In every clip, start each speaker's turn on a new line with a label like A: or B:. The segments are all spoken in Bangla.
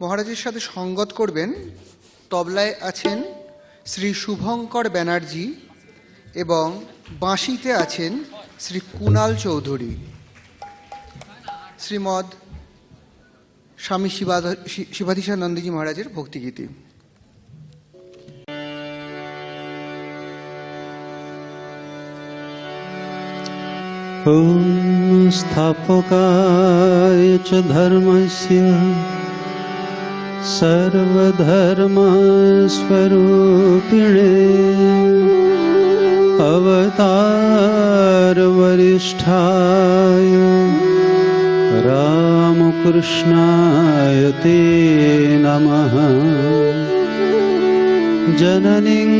A: মহারাজের সাথে সঙ্গত করবেন তবলায় আছেন শ্রী শুভঙ্কর ব্যানার্জি এবং বাঁশিতে আছেন শ্রী কুণাল চৌধুরী। শ্রীমৎ স্বামী শিবাধীশানন্দজি মহারাজের ভক্তিগীতি।
B: ॐ स्थापकाय च धर्मस्य सर्वधर्मस्वरूपिणे अवतारवरिष्ठाय रामकृष्णाय ते नमः। जननीं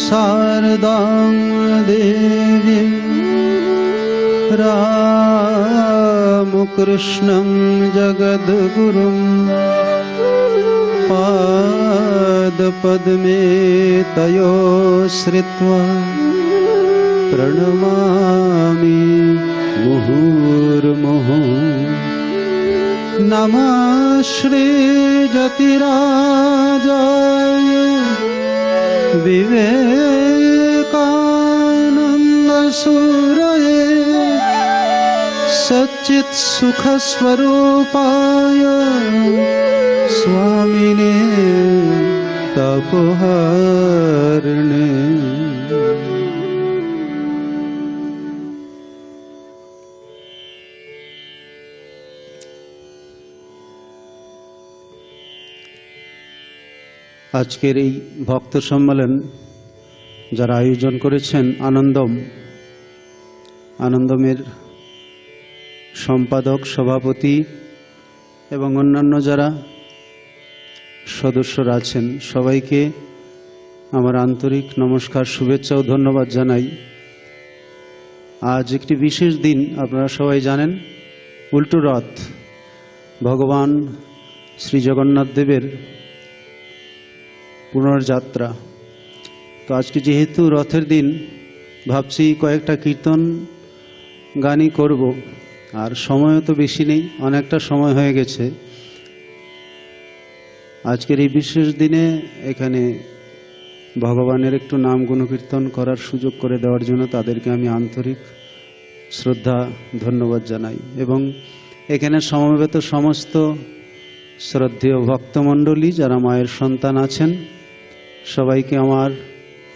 B: शारदां देवीं रामकृष्णं जगद्गुरुं पादपद्मे तयो श्रित्वा प्रणमामि मुहुर्मुहुः। नमः श्रीजतिराजाय विवेकानन्दसूरये सच्चित्सुखस्वरूपाय स्वामिने तपोहरिणे। আজকের এই ভক্ত সম্মেলন যারা আয়োজন করেছেন আনন্দমের সম্পাদক, সভাপতি এবং অন্যান্য যারা সদস্যরা আছেন সবাইকে আমার আন্তরিক নমস্কার, শুভেচ্ছা ও ধন্যবাদ জানাই। আজ একটি বিশেষ দিন, আপনারা সবাই জানেন, উল্টো রথ, ভগবান শ্রী জগন্নাথ দেবের পুনর্যাত্রা। তো আজকে যেহেতু রথের দিন, ভাবছি কয়েকটা কীর্তন গানই করব, আর সময়ও তো বেশি নেই, অনেকটা সময় হয়ে গেছে। আজকের এই বিশেষ দিনে এখানে ভগবানের একটু নাম গুণকীর্তন করার সুযোগ করে দেওয়ার জন্য তাদেরকে আমি আন্তরিক শ্রদ্ধা ধন্যবাদ জানাই এবং এখানে সমবেত সমস্ত শ্রদ্ধেয় ভক্তমণ্ডলী যারা মায়ের সন্তান আছেন সবাইকে আমার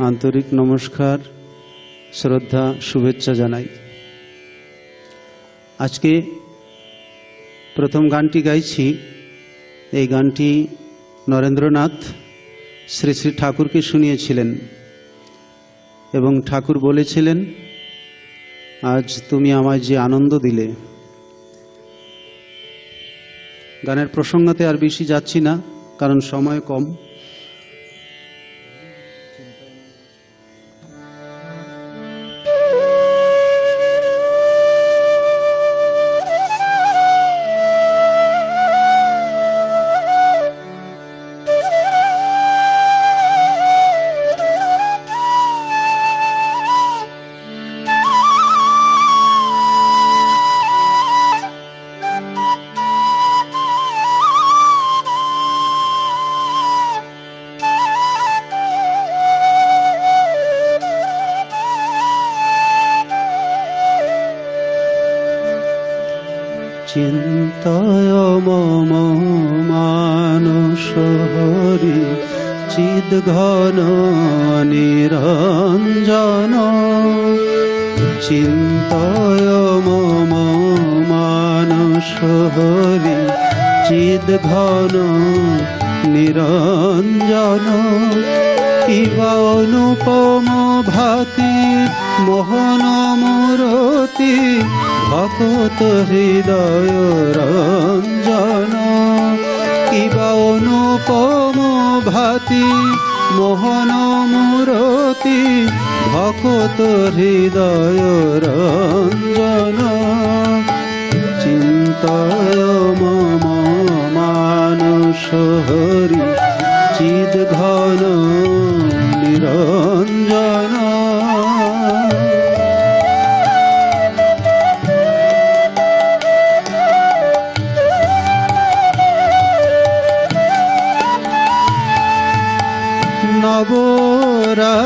B: আন্তরিক নমস্কার, শ্রদ্ধা, শুভেচ্ছা জানাই। আজকে প্রথম গানটি গাইছি, এই গানটি নরেন্দ্রনাথ শ্রী শ্রী ঠাকুরকে শুনিয়েছিলেন এবং ঠাকুর বলেছিলেন, আজ তুমি আমায় যে আনন্দ দিলে। গানের প্রসঙ্গতে আর বেশি যাচ্ছি না, কারণ সময় কম। চিন্তায় মম মানস হরি চিদ্ঘন নিরঞ্জন। চিন্তায় মম মানস হরি চিদ্ঘন নিরঞ্জন। কিবা অনুপম ভাতি মোহন মূরতি ভকত হৃদয় রঞ্জন। কিবা অনুপম ভাতি মোহন মূরতি ভকত হৃদয় রঞ্জন। চিন্তায় মম মানস হরি চিদ্ঘন নিরঞ্জন। নবরাগে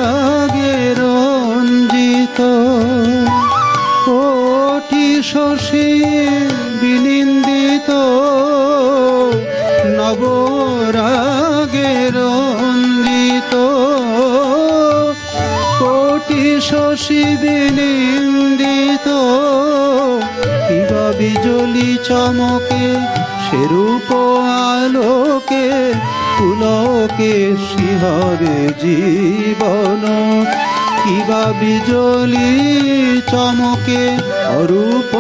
B: রঞ্জিত কোটি শশী বিনিন্দিত, নবরাগে রঞ্জিত কোটি শশী বিনিন্দিত, কিবা বিজলি চমকে সেরূপ আলোকে পুলকে শিহরে জীবন, কিবা বিজলি চমকে অরূপ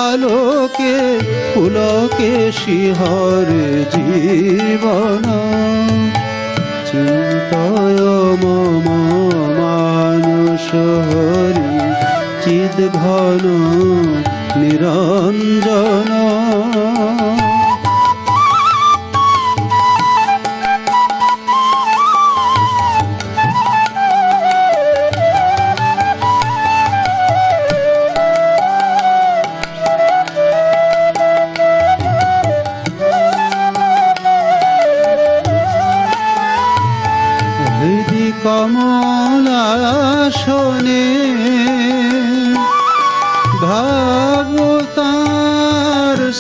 B: আলোকে পুলকে শিহরে জীবন। চিন্তয় মম মানস হরি চিদ ঘন নিরঞ্জন, হৃদি কমলাসনে ভাবতার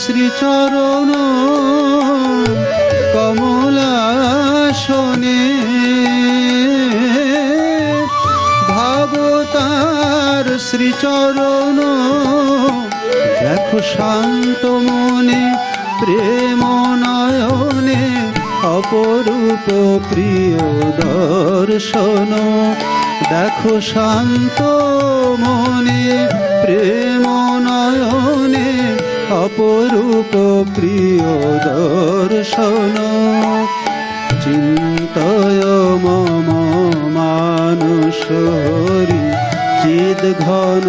B: শ্রীচরণ, কমলাসনে ভাবতার শ্রীচরণ, দেখো শান্ত মনে প্রেম নয়নে অপরূপ প্রিয় দর্শন, দেখো শান্ত মনে প্রেম নয়নে অপরূপ প্রিয় দর্শন। চিন্তয় মম মানস হরি চিদ ঘন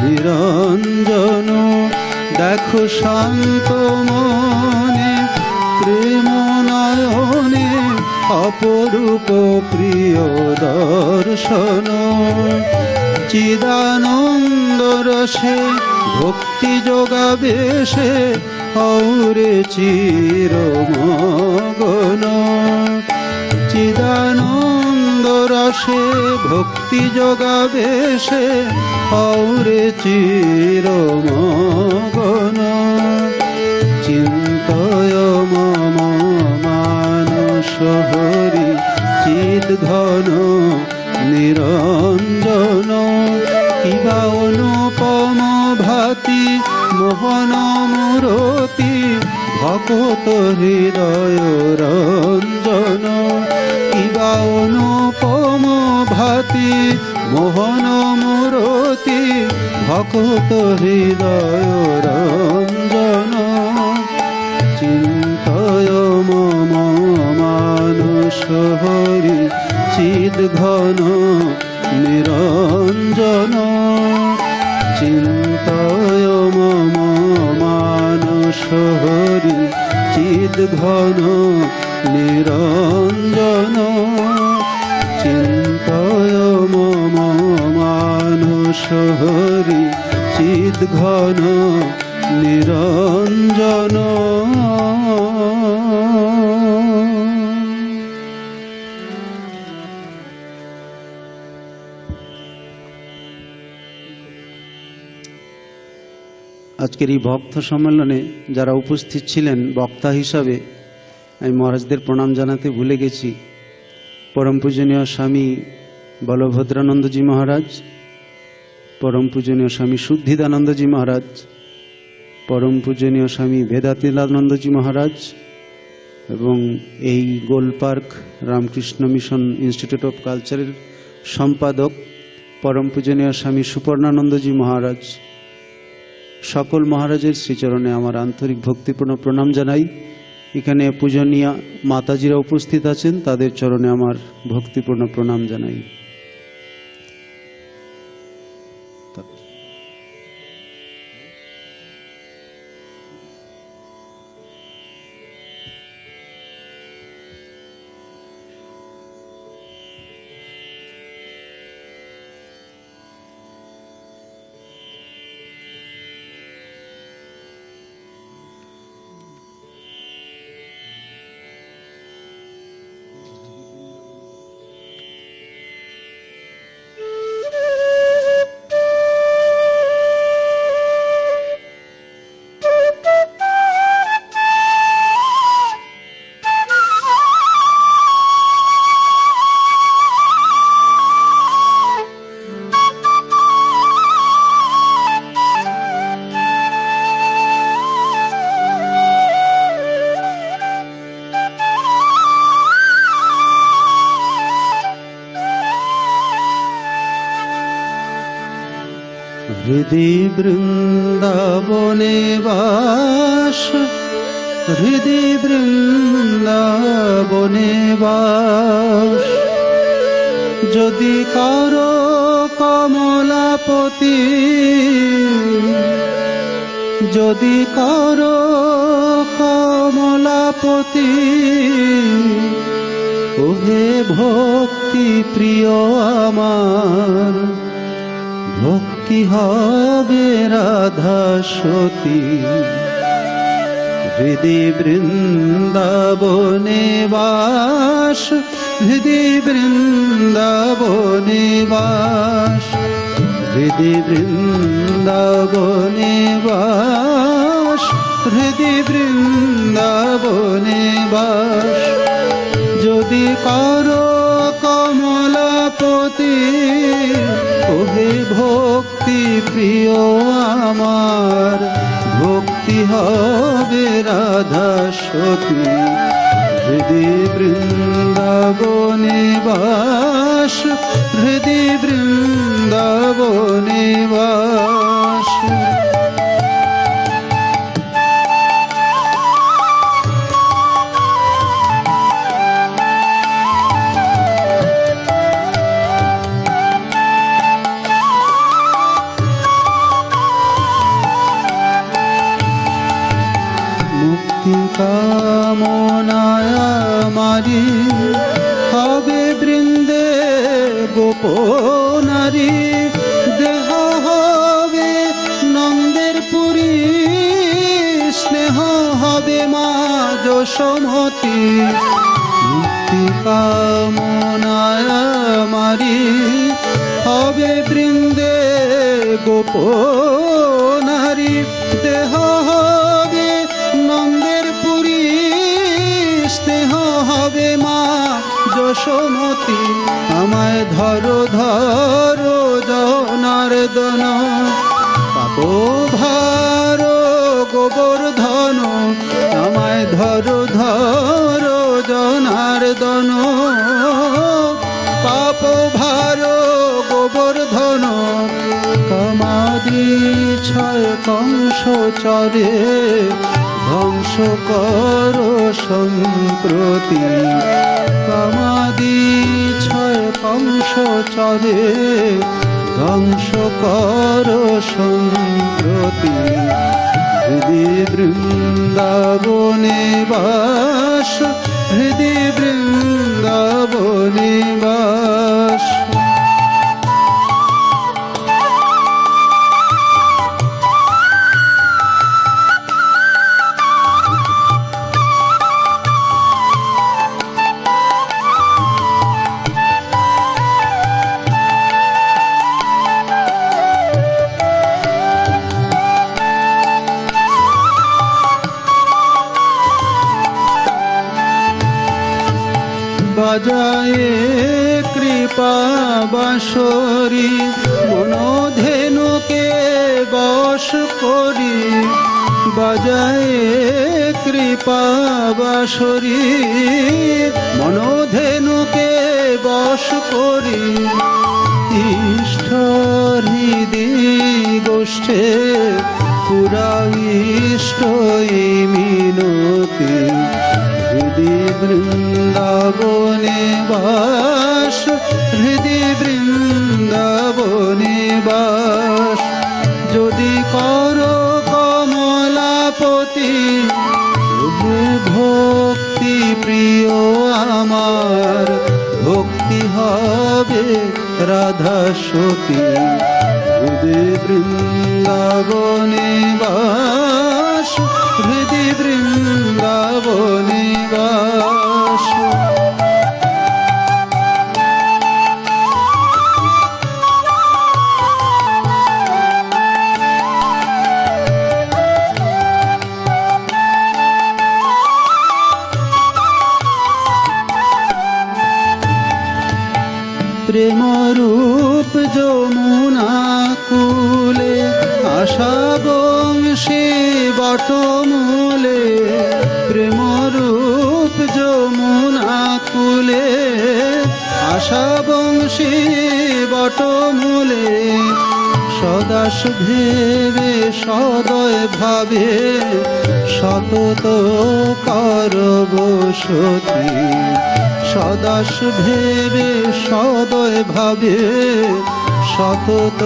B: নিরঞ্জন, দেখো শান্ত মনে প্রেম নয়নে অপরূপ প্রিয় দর্শন। চিদানন্দ রসে ভক্তি যোগাবেশে হৌরে চিরমগন, চিদানন্দ রসে ভক্তি যোগাবেশে হৌরে চিরমগন। চিন্তয় মম মানস হরি চিদ ঘন নিরঞ্জন, কিবা অনুপম ভাতি মোহন মূরতি ভকত হৃদয় রঞ্জন, কিবা অনুপম ভাতি মোহন মূরতি ভকত হৃদয় রঞ্জন। চিন্তয় মম মানস হরি চিদ ঘন নিরঞ্জন, চিন্তয় মম মানস হরি চিদ ঘন নিরঞ্জন, চিন্তয় মম মানস হরি চিদ ঘন নিরঞ্জন। আজকের এই ভক্ত সম্মেলনে যারা উপস্থিত ছিলেন বক্তা হিসাবে, আমি মহারাজদের প্রণাম জানাতে ভুলে গেছি। পরম পূজনীয় স্বামী বলভদ্রানন্দজি মহারাজ, পরম পূজনীয় স্বামী শুদ্ধিদানন্দজি মহারাজ, পরম পূজনীয় স্বামী বেদাতিলানন্দজি মহারাজ এবং এই Golpark Ramakrishna mission institute of কালচারের সম্পাদক পরম পূজনীয় স্বামী সুপর্ণানন্দজি মহারাজ, সকল মহারাজের শ্রীচরণে আমার আন্তরিক ভক্তিপূর্ণ প্রণাম জানাই। এখানে পূজনীয় মাতাজিরা উপস্থিত আছেন, তাদের চরণে আমার ভক্তিপূর্ণ প্রণাম জানাই। হৃদি বৃন্দাবনে বাস, হৃদি বৃন্দাবনে বাস। যদি কারো কমলাপতি, যদি কারো কমলাপতি, ওহে ভক্তি প্রিয় আমার, ভক্তি হবে রাধা সতী। হৃদি বৃন্দাবনে বাস, হৃদি বৃন্দাবনে বাস, হৃদি বৃন্দাবনে বাস, হৃদি বৃন্দাবনে বাস। যদি কারো কমলাপতি, ওহে ভক্তি প্রিয় আমার, ভক্তি হবে রাধা সতী। হৃদি বৃন্দাবনে বাস, হৃদি বৃন্দাবনে বাস। কামনায় আমারি হবে বৃন্দে গোপনারী, দেহ হবে নন্দের পুরী, স্নেহ হবে মা যশোমতী। মুক্তি কামনায় আমারি হবে বৃন্দে গোপনারী, দেহ হবে নন্দের পুরী, স্নেহ হবে মা যশোমতী। আমায় ধরো ধরো জনার্দন, পাপ ভার গোবর্ধন। আমায় ধরো ধরো জনার্দন, পাপ ভার গোবর্ধন। কামাদি ছয় কংস চরে, ধ্বংস কর সম্প্রতি। কামাদি ছয় কংস চরে, ধ্বংস কর সম্প্রতি। হৃদি বৃন্দাবনে বাস, হৃদি বৃন্দাবনে বাস। বাজায়ে কৃপা বাঁশরি, মনোধেনুকে বশ করি। বাজায়ে কৃপা বাঁশরি, মনোধেনুকে বশ করি। ইষ্ট হৃদি গোষ্ঠে পুরা ইষ্ট মিনতি। হৃদি বৃন্দাবনে বাস, হৃদি বৃন্দাবনে বাস। যদি করো কমলাপতি, ভক্তি প্রিয় আমার, ভক্তি হবে রাধা সতী। হৃদি বৃন্দাবনে বাস, হৃদি বৃন্দাবনে বাস। প্রেম রূপ যমুনা কুলে, আশা বংশী বটমূলে। প্রেম রূপ যমুনা কুলে, আশা বংশী বটমূলে। সদাস ভেবে সদয় ভাবে সতত করব সতী। সদাস ভেবে সদয় ভাবে সতত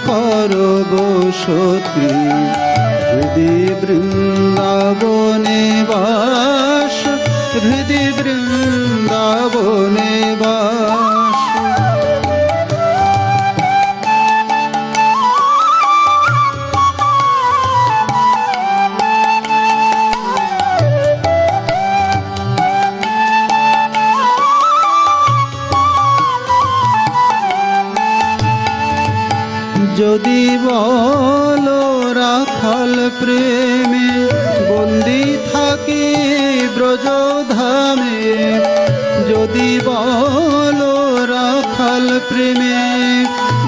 B: করব সতী। হৃদি বৃন্দাবনে বাস, হৃদি বৃন্দাবনে বাস। যদি বলো রাখাল প্রেমে বন্দি থাকি ব্রজধামে, যদি বলো রাখাল প্রেমে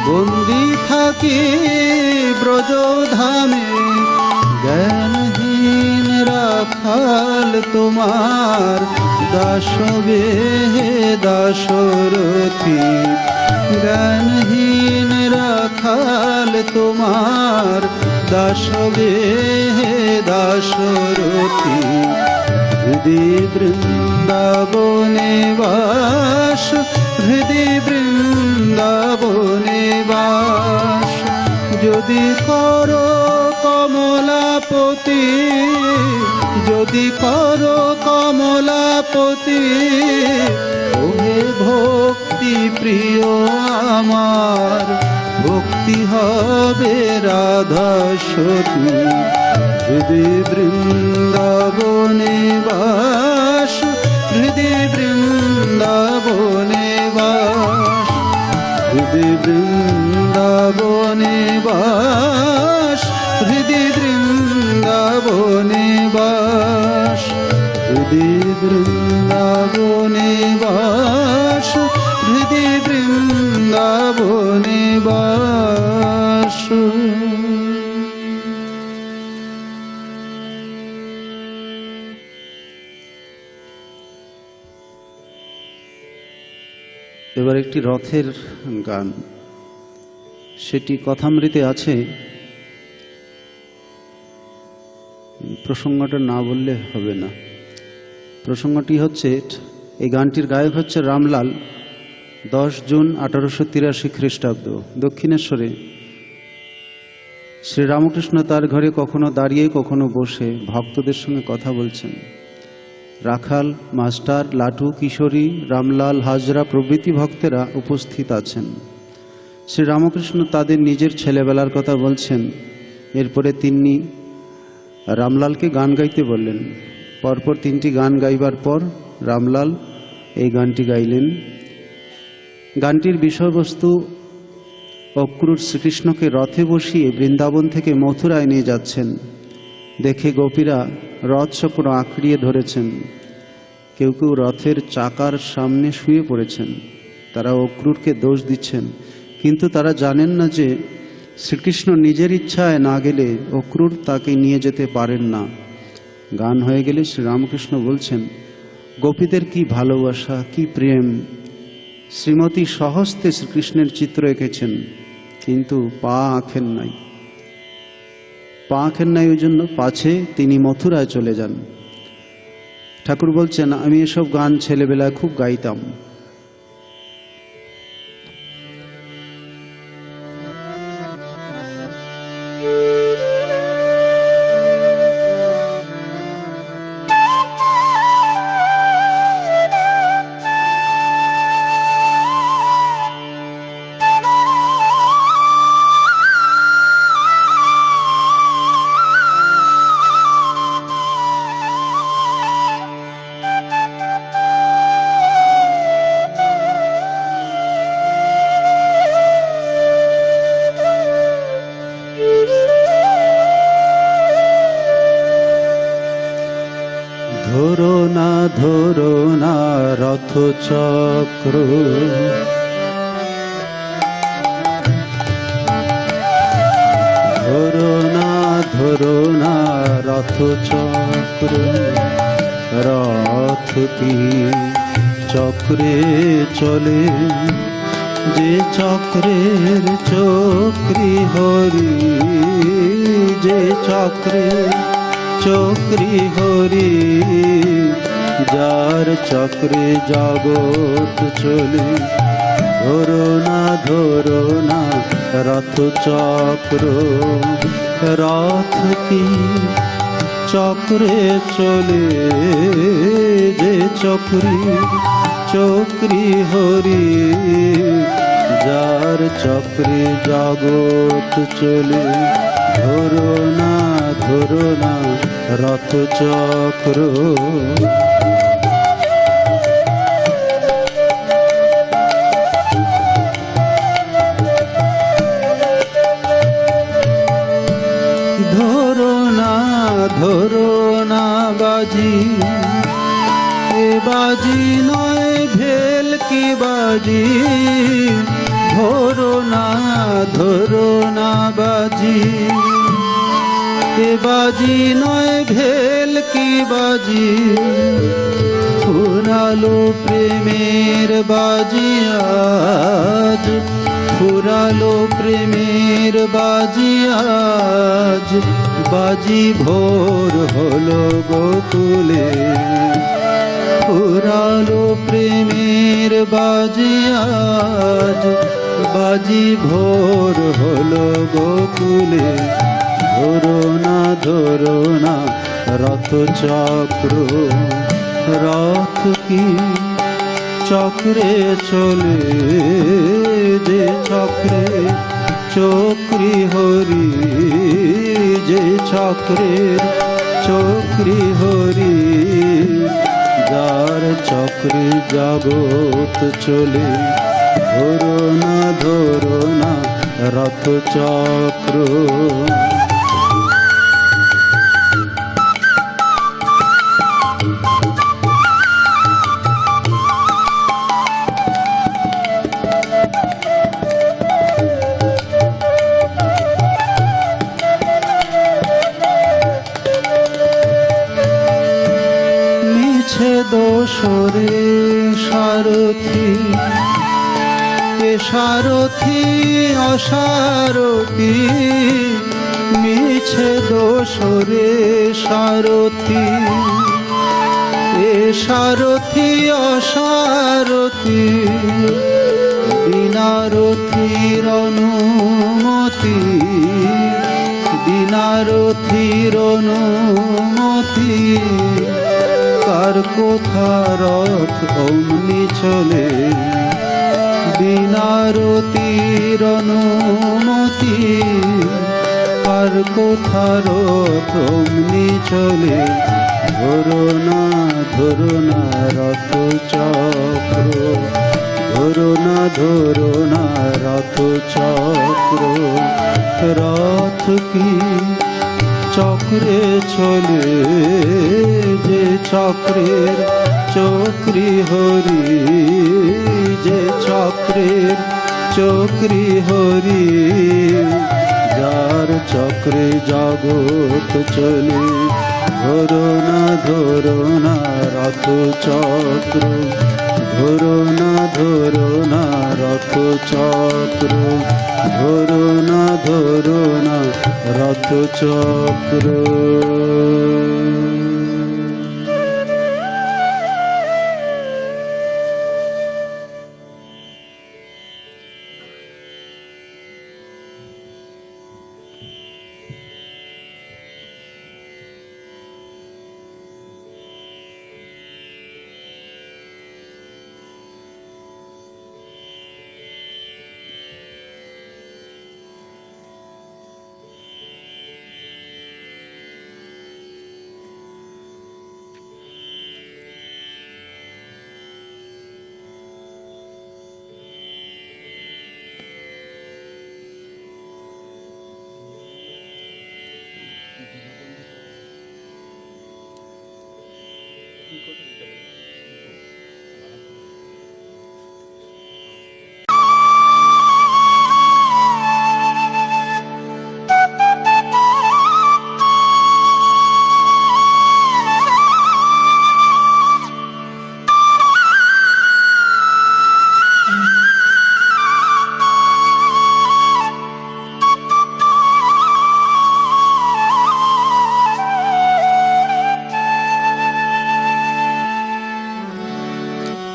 B: বন্দি থাকি ব্রজধামে, জ্ঞানহীন রাখাল তোমার দাসবে হে দাসরথী। জ্ঞানহীন রাখাল তোমার দাসবে হে দাসরথী। হৃদি বৃন্দাবনে বাস, হৃদি বৃন্দাবনে বাস। যদি করো কমলাপতি, যদি করো কমলাপতি, ওহে ভক্তি প্রিয় আমার, ভক্তি হবে রাধা সতী। হৃদি বৃন্দাবনে বাস, হৃদি বৃন্দাবনে বাস। হৃদি বৃন্দাবনে বাস, হৃদি বৃন্দাবনে বাস। হৃদি বৃন্দাবনে বাস, হৃদি বৃন্দাবনে বাস। এবার একটি রথের গান, সেটি কথামৃতে আছে। প্রসঙ্গটা না বললে হবে না। প্রসঙ্গটি হচ্ছে, এই গানটির গায়ক হচ্ছে রামলাল। 10 জুন 1883 খ্রিস্টাব্দ দক্ষিণেশ্বরে শ্রীরামকৃষ্ণ তার ঘরে কখনো দাঁড়িয়ে কখনো বসে ভক্তদের সঙ্গে কথা বলছেন। রাখাল, মাস্টার, লাটু, কিশোরী, রামলাল, হাজরা প্রভৃতি ভক্তেরা উপস্থিত আছেন। শ্রীরামকৃষ্ণ তাদের নিজের ছেলেবেলার কথা বলছেন। এরপরে তিনি রামলালকে গান গাইতে বললেন। পরপর 3টি গান গাইবার পর রামলাল এই গানটি গাইলেন। গানটির বিষয়বস্তু, অক্রূর শ্রীকৃষ্ণকে রথে বসিয়ে বৃন্দাবন থেকে মথুরায় নিয়ে যাচ্ছেন। দেখে গোপীরা রথ চক্র আঁকড়িয়ে ধরেছেন। কেউ কেউ রথের চাকার সামনে শুয়ে পড়েছেন। তারা অক্রূরকে দোষ দিচ্ছেন, কিন্তু তারা জানেন না যে শ্রীকৃষ্ণ নিজের ইচ্ছায় না গেলে অক্রূর তাকে নিয়ে যেতে পারেন না। গান হয়ে গেলে শ্রীরামকৃষ্ণ বলছেন, গোপীদের কি ভালোবাসা, কি প্রেম! শ্রীমতী স্বহস্তে শ্রীকৃষ্ণের চিত্র এঁকেছেন, কিন্তু পা আঁকেন নাই। পা আঁকেন নাই, ওই জন্য পাছে তিনি মথুরায় চলে যান। ঠাকুর বলছেন, আমি এসব গান ছেলেবেলায় খুব গাইতাম। ধরো না রথ চক্র, ধরো না রথ চক্র। রথটি চক্রে চলে যে চক্রের চক্রী হরি, যে চক্রের চক্রী হরি, যার চক্রে জগৎ চলে। ধরো না রথ চক্র, রথ কি চক্রে চলে। যে চক্রী চক্রী হরি, যার চক্রে জগৎ চলে। ধরো না রথ চক্র। ধরো না বাজি, এ বাজি নয় ভেলকি বাজি। ধরো না বাজি, এ বাজি নয় ভেলকি বাজি। ফুরালো প্রেমের বাজি আজ, ফুরালো প্রেমের বাজি আজ। বাজি ভোর হলো গোকুলে, ফুরালো প্রেমের বাজি আজ। বাজি ভোর হলো গোকুলে। ধরো না রথ চক্র, রথ কি চক্রে চলে। যে চক্রে চক্রী হরি, যে চক্রে চক্রী হরি, যার চক্রে জগৎ চলে। ধরো না রথ চক্র। মিছে দোসরে সারথি, এ সারথি অসারথি। মিছে দোসরে সারথি, এ সারথি অসারথি। বিনারথির অনুমতি, বিনারথির অনুমতি। কার কোথা রথ অমনি চলে। বিনারতির অনুমতি, কার কোথা রথ অমনি চলে। ধরো না রথ চক্র। ধরো না রথ চক্র। রথ কি চক্রে চলে। যে চক্রের চক্রী হরি, যে চক্রের চক্রী হরি, যার চক্রে জগৎ চলে। ধরো না রথ চক্র। ধরো না রথ চক্র। ধরো না রথ চক্র।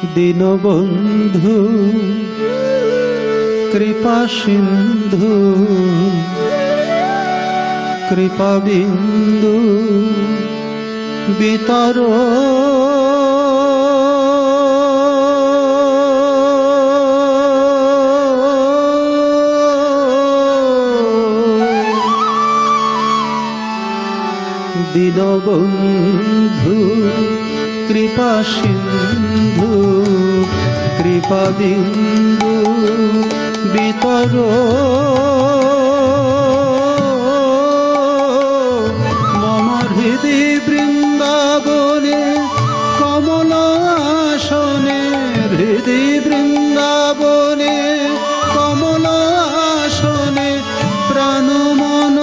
B: দীনবন্ধু কৃপা সিন্ধু কৃপা বিন্দু বিতর দীনবন্ধু কৃপা সিন্ধু কৃপা বিন্দু বিতর মম হৃদি বৃন্দাবনে কমলাসনে হৃদি বৃন্দাবনে কমলাসনে প্রাণ মন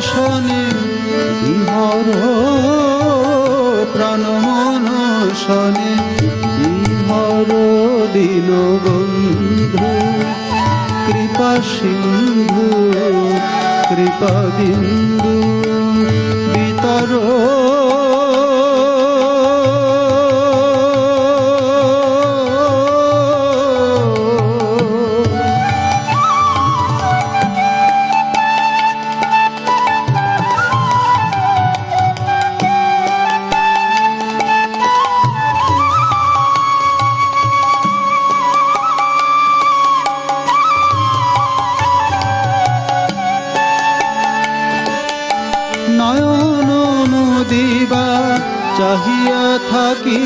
B: শনে বিহর প্রাণ মন শনে বিহর দীনবন্ধু কৃপা সিন্ধু কৃপা বিন্দু বিতর নয়ন মুদিবা চাহিয়া থাকি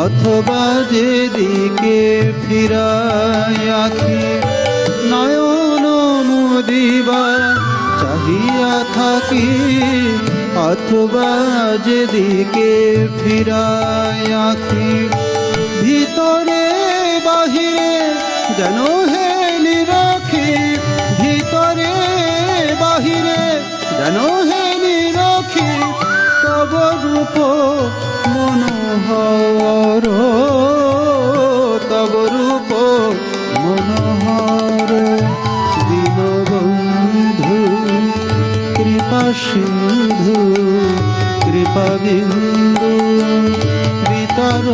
B: অথবা যেদিকে ফিরাই আখি নয়ন মুদিবা চাহিয়া থাকি অথবা যেদিকে ফিরাই আখি ভিতরে বাহিরে যেন হে নিরাখি ভিতরে বাহিরে যেন হে নিরাখি তব রূপ মনোহর তব রূপ মনোহর দীনবন্ধু কৃপা সিন্ধু কৃপা বিন্দু বিতর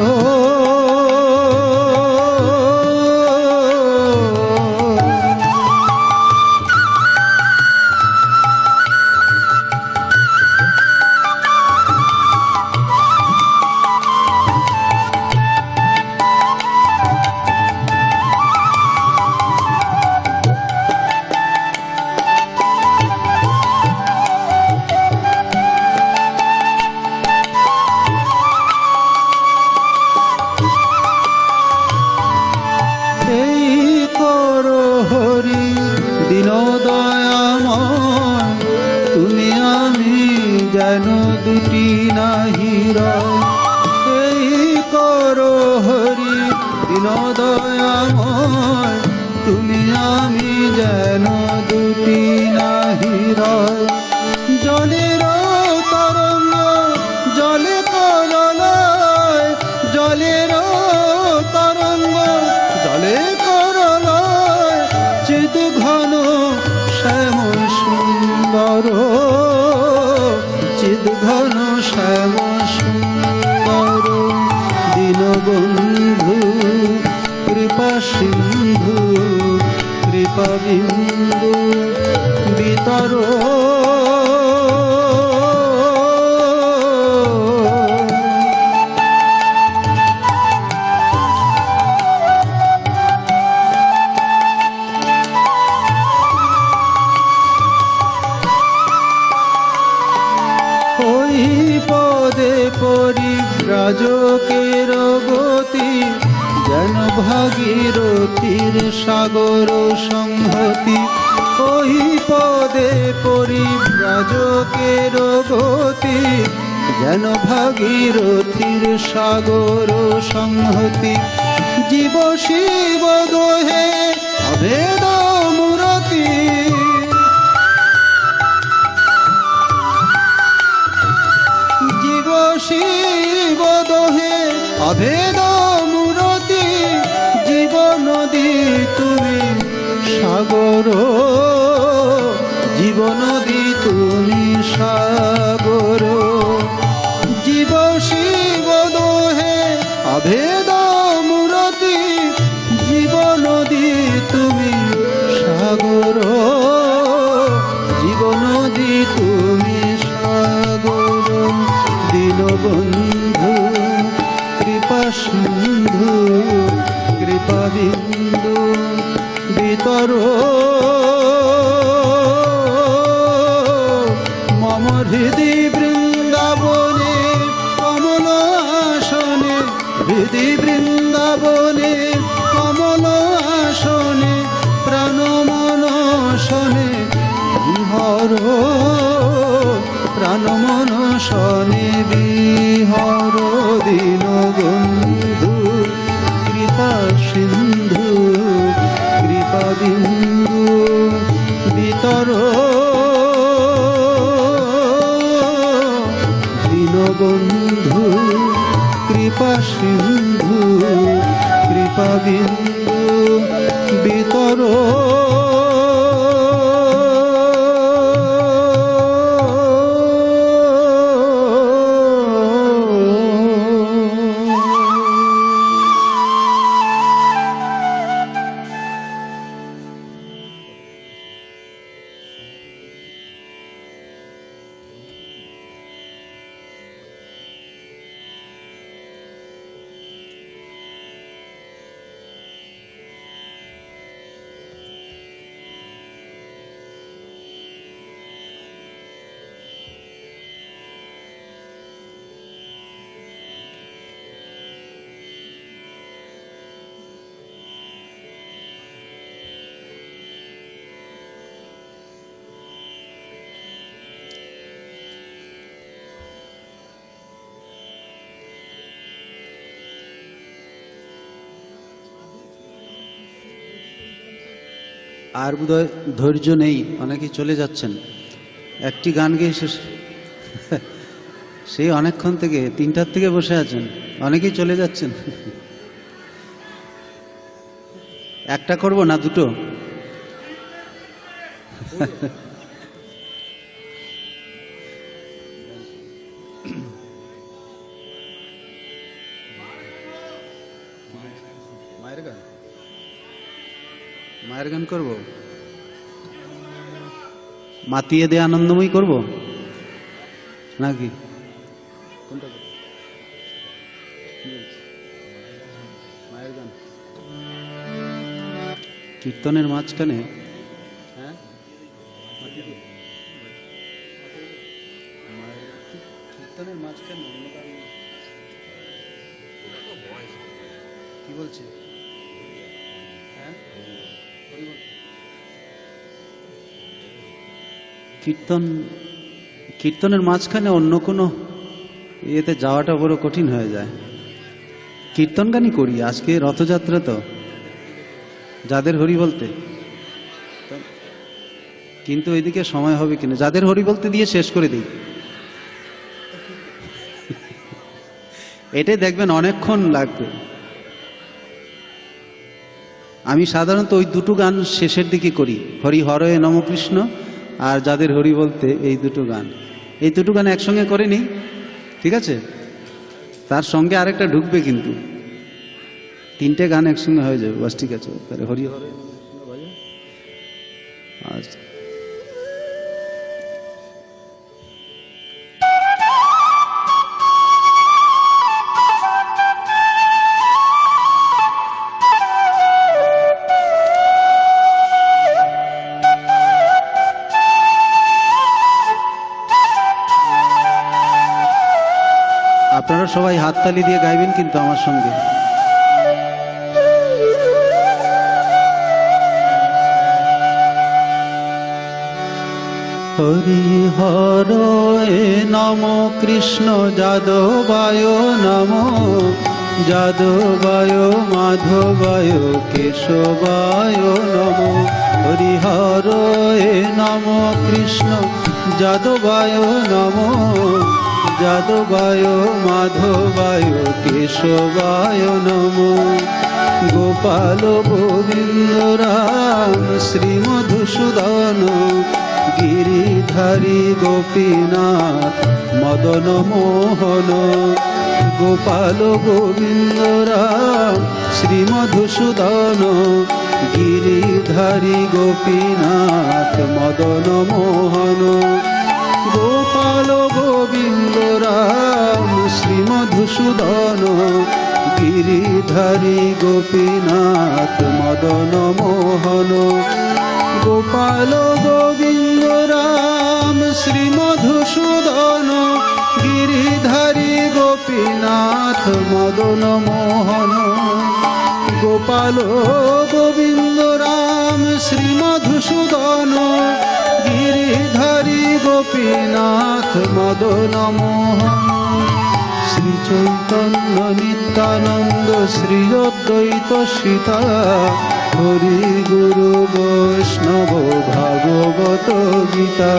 B: দয়াময় তুমি আমি যেন দুটি নাহি এই করো হরি দীন দয়াময় তুমি আমি যেন দুটি নাহি জলের তরঙ্গ জলে করলয় জলের তরঙ্গ জলে করলয় চিদ ঘন শ্যাম সুন্দর চিদ ঘন শ্যাম সুন্দর দীনবন্ধু কৃপা সিন্ধু কৃপা বিন্দু বিতর পদে পরিব্রাজকের গতি যেন ভাগীরথীর সাগর সংহতি ওই পদে পরিব্রাজকের গতি যেন ভাগীরথীর সাগর সংহতি জীব শিব দোহে অভেদ মূরতি শিব দোহে অভেদ মূরতি জীব নদী তুমি সাগর জীব নদী তুমি সাগর জীব শিব দোহে অভেদ তুমি সাগর, জীবনদী তুমি সাগর, দীনবন্ধু কৃপা সিন্ধু, কৃপা বিন্দু বিতর মম হৃদি বৃন্দাবনে কমল আসনে, হৃদি বৃন্দাবনে কমল আসনে, প্রাণ মন শনে বিহর, প্রাণ মন শনে বিহর, দীনবন্ধু কৃপা সিন্ধু, কৃপা বিন্দু বিতর দীনবন্ধু কৃপা সিন্ধু, কৃপা বিন্দু বিতর। আর বোধহয় ধৈর্য নেই, অনেকেই চলে যাচ্ছেন। একটি গান গেয়ে শেষ, সেই অনেকক্ষণ থেকে 3টার থেকে বসে আছেন, অনেকেই চলে যাচ্ছেন। একটা করব না দুটো? মায়ের গান, মায়ের গান করবো, মাতিয়ে দে আনন্দময়ী করব নাকি কোনটা? মায়ের গান কীর্তনের মাঝখানে, হ্যাঁ কীর্তনের মাঝখানে কি বলছে? হ্যাঁ কীর্তনের মাঝখানে অন্য কোনো ইয়েতে যাওয়াটা বড় কঠিন হয়ে যায়। কীর্তন গানই করি, আজকে রথযাত্রা তো, যাদের হরি বলতে, কিন্তু এদিকে সময় হবে কিনা, যাদের হরি বলতে দিয়ে শেষ করে দিই। এটাই দেখবেন অনেকক্ষণ লাগবে। আমি সাধারণত ওই দুটো গান শেষের দিকে করি, হরি হরয়ে নম কৃষ্ণ আর যাদের হরি বলতে, এই দুটো গান, এই দুটো গান একসঙ্গে করে নিই, ঠিক আছে? তার সঙ্গে আরেকটা ঢুকবে, কিন্তু 3টে গান একসঙ্গে হয়ে যাবে, বাস ঠিক আছে। তাহলে হরি হরয়ে নম কৃষ্ণ বাজে। আচ্ছা, আপনারা সবাই হাততালি দিয়ে গাইবেন কিন্তু আমার সঙ্গে। হরি হরয়ে নম কৃষ্ণ যাদবায় নম, যাদবায় মাধবায় কেশবায় নম। হরি হরয়ে নম কৃষ্ণ যাদবায় নম, যাদবায় মাধবায় কেশবায় নম। গোপাল গোবিন্দ রাম শ্রী মধুসূদন, গিরিধারী গোপীনাথ মদন মোহন। গোপাল গোবিন্দ রাম শ্রীমধুসূদন গিরিধারী গোপীনাথ মদন মোহন গোপাল গোবিন্দ রাম শ্রীমধুসূদন গিরিধারী গোপীনাথ মদন মোহন গোপাল গোবিন্দ রাম শ্রীমধুসূদন গিরিধারী গোপীনাথ মদন মোহন গোপাল গোবিন্দ রাম শ্রীমধুসূদন গিরিধারী গোপীনাথ মদন মোহন শ্রী চৈতন্য নিত্যানন্দ শ্রী অদ্বৈত সীতা হরি গুরু বৈষ্ণব ভাগবত গীতা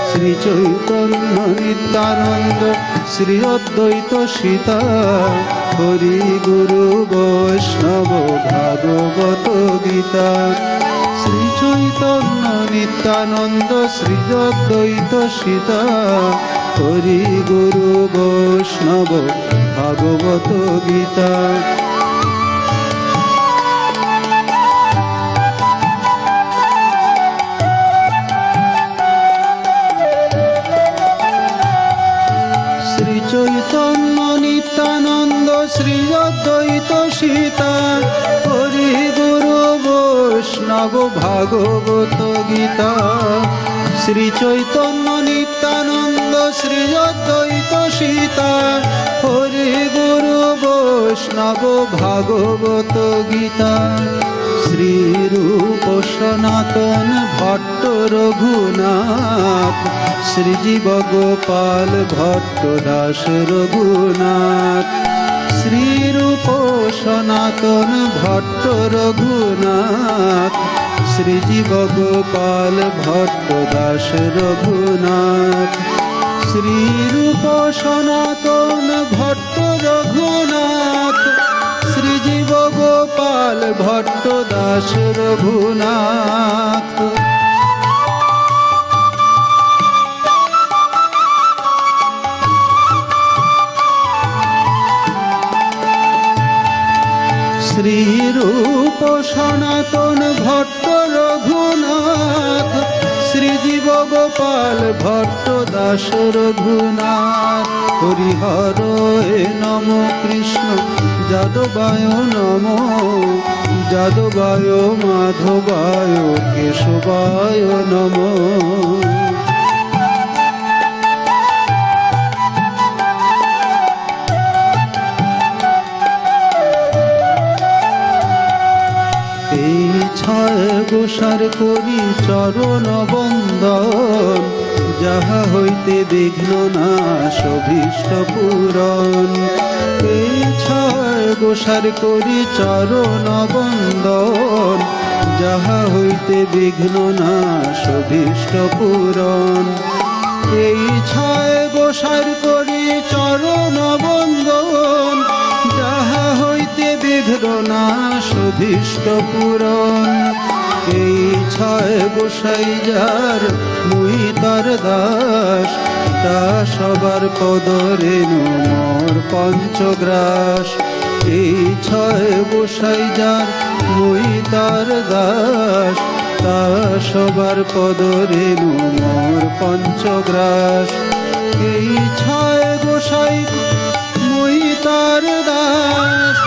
B: শ্রী চৈতন্য নিত্যানন্দ শ্রী অদ্বৈত সীতা হরি গুরু বৈষ্ণব ভাগবত গীতা শ্রী চৈতন্য নিত্যানন্দ শ্রী অদ্বৈত সীতা হরি গুরু বৈষ্ণব ভাগবত গীতা শ্রী চৈতন্য নিত্যানন্দ শ্রী অদ্বৈত সীতা হরি গুরু বৈষ্ণব ভাগবত গীতা শ্রী চৈতন্য নিত্যানন্দ শ্রী অদ্বৈত সীতা হরি গুরু বৈষ্ণব ভাগবত গীতা শ্রী রূপ সনাতন ভট্ট রঘুনাথ শ্রী জীব গোপাল ভট্ট দাস রঘুনাথ শ্রী রূপ সনাতন ভট্ট রঘুনাথ শ্রী জীব গোপাল ভট্ট দাস রঘুনাথ শ্রী রূপ সনাতন ভট্ট রঘুনাথ শ্রী জীব গোপাল ভট্ট দাস রঘুনাথ শ্রী রূপ সনাতন ভট্ট রঘুনাথ শ্রী জীব গোপাল ভট্ট দাস রঘুনাথ হরিহর নম কৃষ্ণ যাদবায় নম যাদবায় মাধবায় কেশবায় নম এই ছয় গোসার করি চরণ বন্দন যাহা হইতে বিঘ্ন নাশ অভীষ্ট পূরণ এই ছয় গোসার করি চরণ বন্দন যাহা হইতে বিঘ্ন নাশ অভীষ্ট পূরণ এই ছয় গোসার করি চরণ বন্দন যাহা হইতে বিঘ্ন নাশ অভীষ্ট পূরণ এই ছয় গোসাই যার মুই তার দাস তা সবার পদরেণু মোর পঞ্চগ্রাস এই ছয় গোসাই যার মুই তার দাস তা সবার পদরেণু মোর পঞ্চগ্রাস এই ছয় গোসাই মুই তার দাস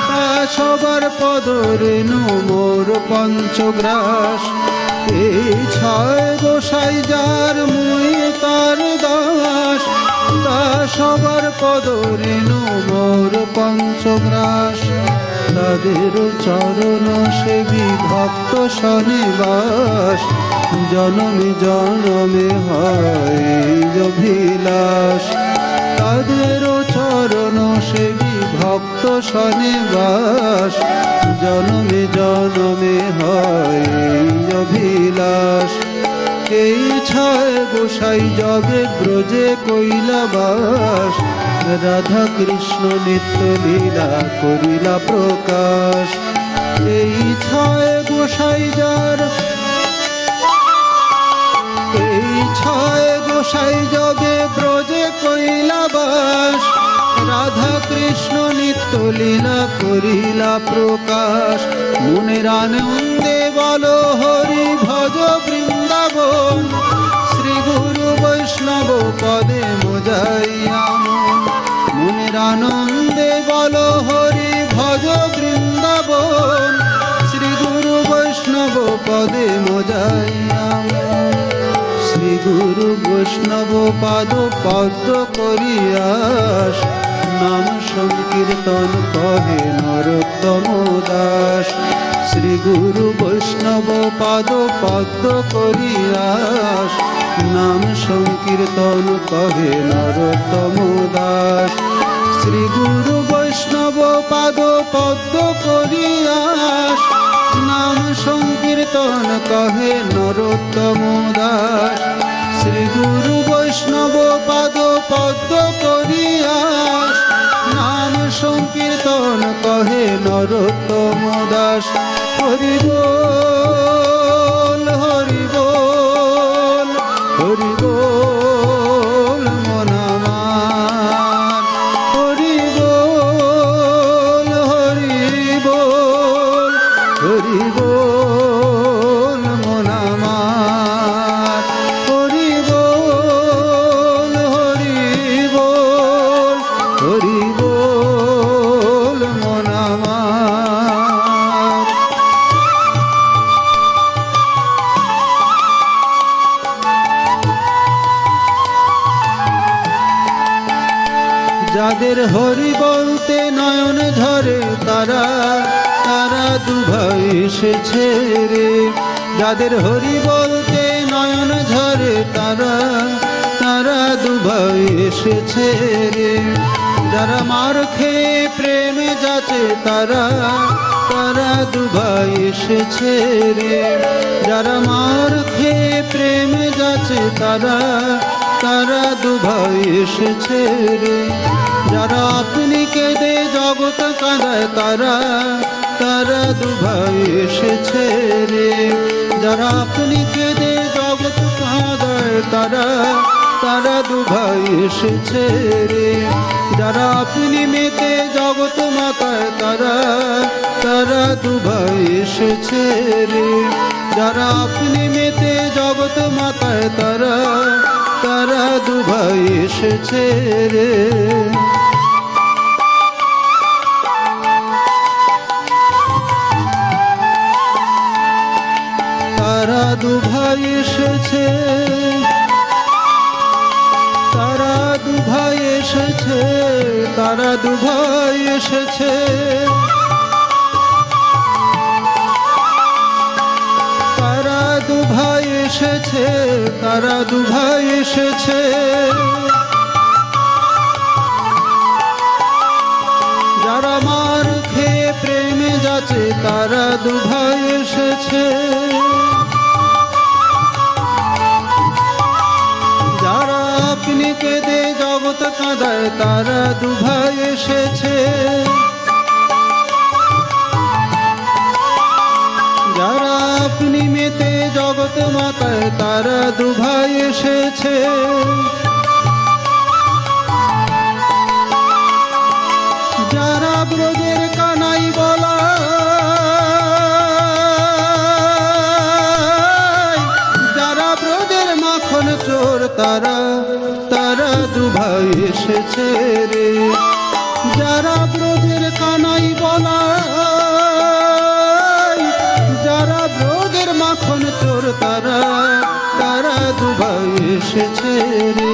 B: তা সবার পদরেণু মোর পঞ্চগ্রাস এই ছয় গোসাই যার মুই তার দাস তা সবার পদরেণু মোর পঞ্চগ্রাস তাদের চরণ সেবী ভক্ত শনিবাস জনমে জনমে হয় অভিলাষ তাদের চরণ সেবী ভক্ত শনিবাস জনমে জনমে হয় অভিলাষ এই ছয় গোসাই যবে ব্রজে কৈলাবাস রাধা কৃষ্ণ নিত্য লীলা করিলা প্রকাশ এই ছয় গোসাই যার এই ছয় গোসাই যবে ব্রজে কৈলাবাস রাধা কৃষ্ণ নিত্য লীলা করিলা প্রকাশ, মনের আনন্দে বলো হরি ভজ বৃন্দাবন, শ্রী গুরু বৈষ্ণব পদে মোজাইয়া মন। মনের আনন্দে বলো হরি ভজ বৃন্দাবন, শ্রী গুরু বৈষ্ণব পদে মোজাইয়া মন। শ্রী গুরু বৈষ্ণব পাদ পদ্ম করিয়াস, নাম সংকীর্তন কহে নরোত্তম দাস। শ্রী গুরু বৈষ্ণব পাদ পদ্ম করিয়াস, নাম সংকীর্তন কহে নরোত্তম দাস। শ্রী গুরু বৈষ্ণব পাদ পদ্ম করিয়াস, নাম সংকীর্তন কহে নরোত্তম দাস। শ্রী গুরু বৈষ্ণব পাদ পদ্ম করিয়াস, নাম সংকীর্তন কহে নরোত্তম দাস। হরি বল হরি বল হরি বল মন আমার, হরি বল হরি বল হরি বল মন আমার, হরি বল হরি বল হরি বল মন আমার। যাদের হরি বলতে নয়ন ঝরে তারা, তারা দুভাই এসেছে রে। যাদের হরি বলতে নয়ন ঝরে তারা, তারা দুভাই এসেছে রে। যারা মার খেয়ে প্রেমে যাচ্ছে তারা, তারা দুভাই এসেছে রে। যারা মার খেয়ে প্রেমে যাচ্ছে তারা, তারা দুভাই এসেছে রে। যারা আপনি কেঁদে জগৎ কাঁদায় তারা, তারা দুভাই এসেছে রে। যারা আপনি কেঁদে জগৎ কাঁদায় তারা, তারা দুভাই এসেছে রে। যারা আপনি মেতে জগৎ মাতায় তারা, তারা দুভাই এসেছে রে। যারা আপনি মেতে জগৎ মাতায় তারা, তারা দুভাই এসেছে রে। তারা দুভাই এসেছে, তারা দুভাই এসেছে, তারা দুভাই এসেছে। তারা দুভাই এসেছে, তারা দুভাই এসেছে। যারা মার খেয়ে প্রেমে যাচ্ছে তারা দুভাই এসেছে। যারা আপনি কেঁদে জগৎ কাঁদায় তারা দুভাই এসেছে। যারা আপনি মেতে জগৎ মাতায় তারা দুভাই এসেছে। যারা ব্রজের কানাই বলা, যারা ব্রজের মাখন চোর তারা, তারা দুভাই এসেছে রে। যারা ব্রজের কানাই বলা, যারা ব্রজের মাখন চোর তারা, তারা দুভাই এসেছে রে।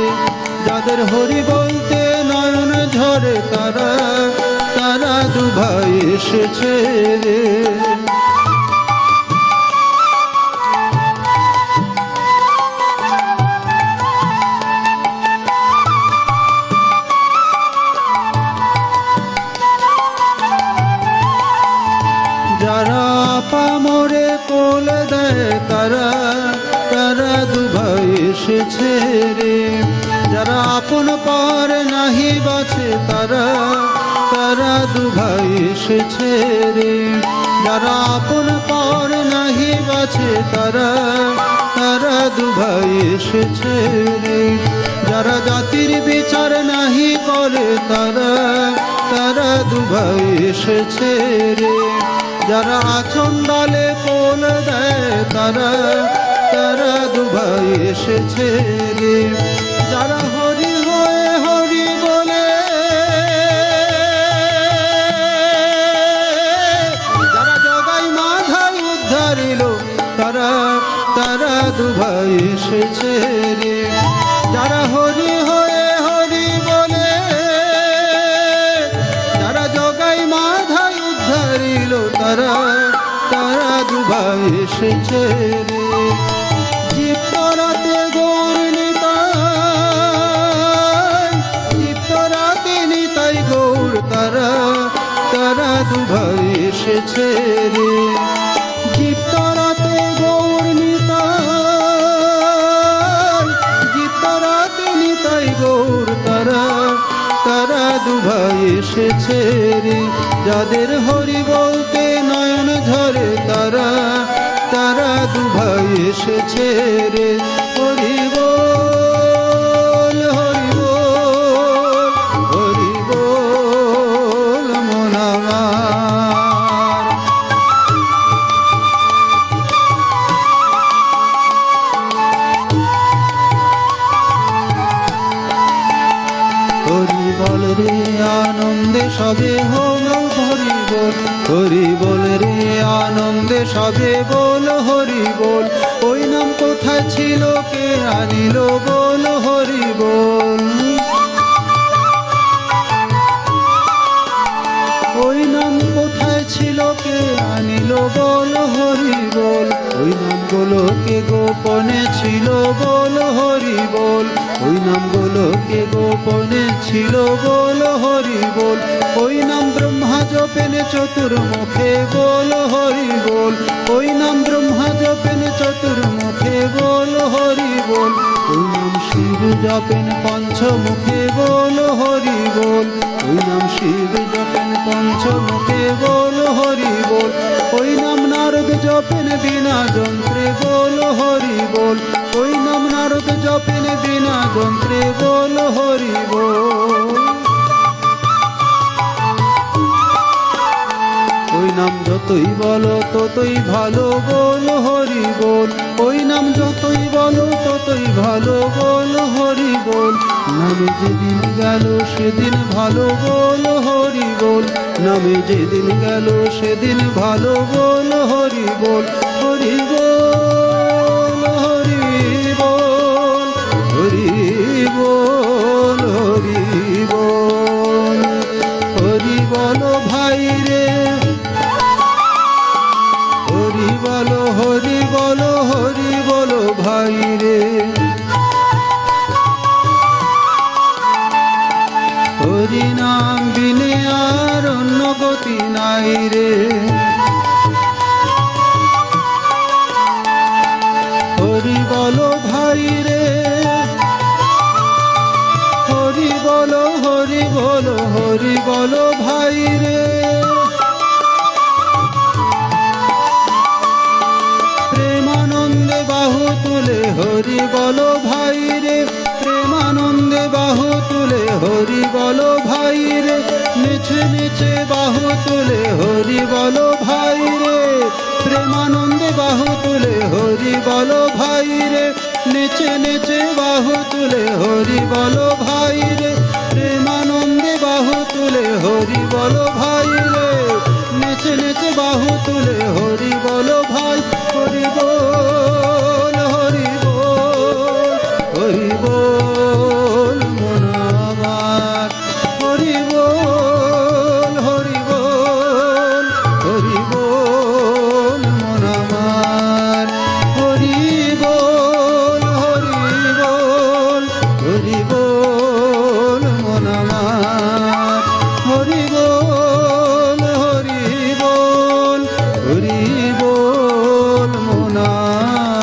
B: যাদের হরি বলতে নয়ন ঝরে তারা, তারা দুভাই এসেছে রে। যারা পামরে কোল দেয় তারা, তারা দুভাই এসেছে রে। যারা আপন পার নাহি বাছে তারা, তারা দুভাই এসেছে রে। যারা আপন পার নাহি বাছে তারা, তারা দুভাই এসেছে রে। যারা জাতির বিচার নাহি করে তারা তারা দুভাই এসেছে রে। যারা আছন্দালে কোল দেয় তারা তারা দুভাই এসেছে রে। যারা হরি হয়ে হরি বলে, যারা জগাই মাধাই উদ্ধারিল তারা তারা দুভাই এসেছে রে। যারা হরি হয়ে হরি বলে, যারা জগাই মাধাই উদ্ধারিল তারা তারা দুভাই এসেছে রে। জীবতরাতে গৌর নিতাই, জীবতরাতে নিতাই গৌর তারা তারা দুভাই এসেছে রে। জীবতরাতে গৌর নিতাই, জীবতরাতে নিতাই গৌর তারা তারা দুভাই এসেছে রে। যাদের হরি বলতে নয়ন ঝরে তারা তারা দুভাই এসেছে রে। হরি বল হরি বল হরি বল মন আমার। হরি বল রে আনন্দে সবে হল হরি বল, হরি বল রে আনন্দে সবে বল হরি বল। ওই নাম কোথায় ছিল কে আনিল বল হরি বল। ওই নাম কোথায় ছিল কে আনিল বল হরি বল। ওই নামগুলো কে গোপনে ছিল বল হরি বল। ওই নামগুলো কে গোপনে ছিল বল হরি বল। ওই নাম ব্রহ্মা জপেন চতুর্মুখে বল হরি বল। ওই নাম ব্রহ্মা জপেন চতুর্মুখে বল হরি বল। ওই নাম শিব জপেন পঞ্চমুখে বল হরি বল। ওই নাম শিব জপেন পঞ্চমুখে বল হরি বল। ওই নাম নারদ জপেন বিনা যন্ত্রে বল হরি বল। ওই নাম নারদ জপেন বিনা যন্ত্রে বল হরি বল। ওই নাম যতই বলো ততই ভালো বল হরি বল। ওই নাম যতই বলো ততই ভালো বল হরি বল। নামে যেদিন গেল সেদিন ভালো বল হরি বল। নামে যেদিন গেল সেদিন ভালো বল হরি বল। হরি বল হরি বল হরি বল হরি বল। হরি বল ভাই রে, হরি বলো হরি বলো হরি বলো ভাই রে। হরি নাম বিনে আর অন্য গতি নাই রে। হরি বলো ভাই রে, হরি বলো হরি বলো হরি বলো ভাই রে। প্রেমানন্দে বাহু তুলে হরি বলো ভাই রে। প্রেমানন্দে বাহু তুলে হরি বলো ভাই রে। নিচে নিচে বাহু তুলে হরি বলো ভাই রে। প্রেমানন্দে বাহু তুলে হরি বলো ভাই রে। নিচে নিচে বাহু তুলে হরি বলো ভাই রে। প্রেমানন্দে বাহু তুলে হরি বলো ভাই রে। নিচে নিচে বাহু তুলে হরি বলো ভাই। হরি বল হরি বল হরি বল মন আমার। হরি বল হরি বল হরি বল মন আমার। হরি বল হরি বল হরি বল মন আমার। হরি বল হরি বল হরি বল মন আমার।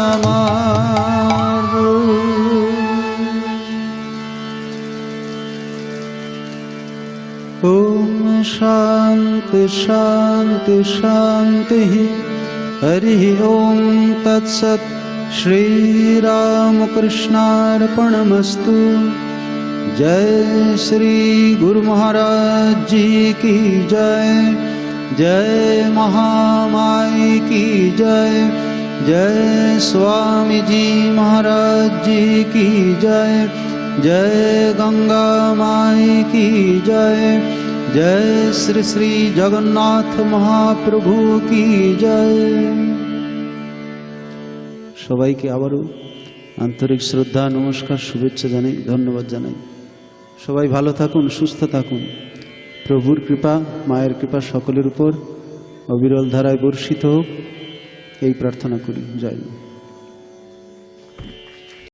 B: ওম শান্তি শান্তি শান্তি। হরি ওম তৎসৎ। श्रीरामकृष्णार्पणमस्तु। जय श्री गुरु महाराज जी की जय। जय महामाई की जय। जय स्वामी जी महाराज जी की जय। जय गंगा माई की जय। जय श्री श्री जगन्नाथ महाप्रभु की जय। সবাইকে আবারও আন্তরিক শ্রদ্ধা, নমস্কার, শুভেচ্ছা জানাই, ধন্যবাদ জানাই। সবাই ভালো থাকুন, সুস্থ থাকুন। প্রভুর কৃপা, মায়ের কৃপা সকলের উপর অবিরল ধারায় বর্ষিত হোক, এই প্রার্থনা করি। জয় মা।